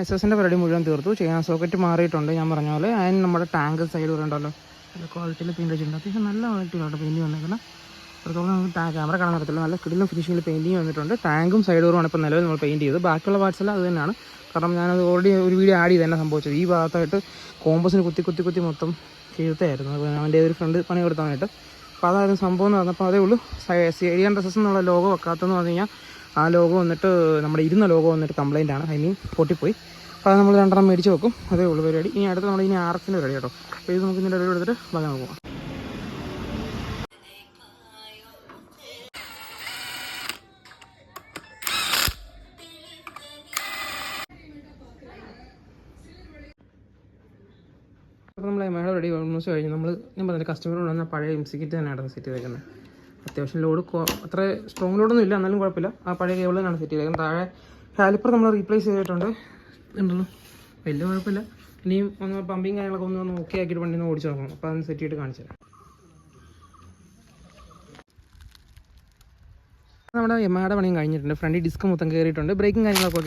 SS-ൻ്റെ പരിപാടി മുഴുവൻ തീർത്തു. ചെയ്യാൻ സോക്കറ്റ് മാറിയിട്ടുണ്ട് ഞാൻ പറഞ്ഞ പോലെ. അതിന് നമ്മുടെ ടാങ്ക് സൈഡ് വരണ്ടല്ലോ, നല്ല ക്വാളിറ്റിയിൽ പെയിൻറ്റ് വെച്ചിട്ടുണ്ട്. അത്യാവശ്യം നല്ല ക്വാളിറ്റിയിലോട്ട് പെയിൻറ്റ് വന്നിരിക്കണം. അത്രത്തോളം നമുക്ക് ക്യാമറ കാണാൻ പറ്റത്തില്ല, നല്ല കിടിലം ഫിനിഷിങ്ങിൽ പെയിൻറ്റിങ് വന്നിട്ടുണ്ട്. ടാങ്കും സൈഡ് ഡോറുമാണ് ഇപ്പോൾ നിലവിൽ നമ്മൾ പെയിൻറ്റ് ചെയ്തത്. ബാക്കിയുള്ള പാർട്സെല്ലാം അത് തന്നെയാണ്. കാരണം ഞാനത് ഓൾറെഡി ഒരു വീഡിയോ ആഡ് ചെയ്ത് തന്നെ സംഭവിച്ചത്. ഈ ഭാഗത്തായിട്ട് കോമ്പസിന് കുത്തി മൊത്തം ചെയ്തായിരുന്നു. അവൻ്റെ ഒരു ഫ്രണ്ട് പണി കൊടുത്താനായിട്ട്. അപ്പോൾ അതായിരുന്നു സംഭവം എന്ന് പറഞ്ഞപ്പോൾ അതേ ഉള്ളൂ. ഏരിയൻ ഡ്രസ്സസ് എന്നുള്ള ലോഗോ വെക്കാത്തതെന്ന് പറഞ്ഞു കഴിഞ്ഞാൽ ആ ലോഗോ വന്നിട്ട് നമ്മുടെ ഇരുന്ന ലോഗോ വന്നിട്ട് കംപ്ലൈൻ്റ് ആണ്, ഐ മീൻ പൊട്ടിപ്പോയി. അപ്പോൾ അത് നമ്മൾ 2 മേടിച്ച് വെക്കും. അതേ ഉള്ളൂ പരിപാടി. ഇനി അടുത്ത് നമ്മൾ ഇനി ആർക്കിൻ്റെ പരിപാടി കേട്ടോ. അപ്പോൾ ഇത് നമുക്ക് ഇതിൻ്റെ പരിപാടി എടുത്തിട്ട് ഭാഗം നോക്കാം. അപ്പോൾ നമ്മൾ മേള റെഡി ഓൾമോസ്റ്റ് കഴിഞ്ഞു. ഞാൻ പറഞ്ഞില്ല കസ്റ്റമർ കൊണ്ടുവന്ന പഴയ ഇംസിക്കിറ്റ് തന്നെയാണ് സെറ്റ് ചെയ്തേക്കുന്നത്. അത്യാവശ്യം ലോഡ് അത്ര സ്ട്രോങ് ലോഡൊന്നും ഇല്ല, എന്നാലും കുഴപ്പമില്ല. ആ പഴയ കേബിൾ തന്നെയാണ് സെറ്റ് ചെയ്തേക്കുന്നത്. താഴെ കാലിപ്പർ നമ്മൾ റീപ്ലേസ് ചെയ്തിട്ടുണ്ട്. ഉണ്ടല്ലോ, വലിയ കുഴപ്പമില്ല. ഇനിയും ഒന്ന് പമ്പിങ് കാര്യങ്ങളൊക്കെ ഒന്ന് ഓക്കെ ആക്കിയിട്ട് വണ്ടി ഒന്ന് ഓടിച്ച് നോക്കണം. അപ്പോൾ അതൊന്ന് സെറ്റ് ചെയ്തിട്ട് കാണിച്ചു തരാം. നമ്മുടെ യമഹയുടെ പണിയും കഴിഞ്ഞിട്ടുണ്ട്. ഫ്രണ്ടിൽ ഡിസ്ക് മൊത്തം കയറിയിട്ടുണ്ട്. ബ്രേക്കും കാര്യങ്ങളൊക്കെ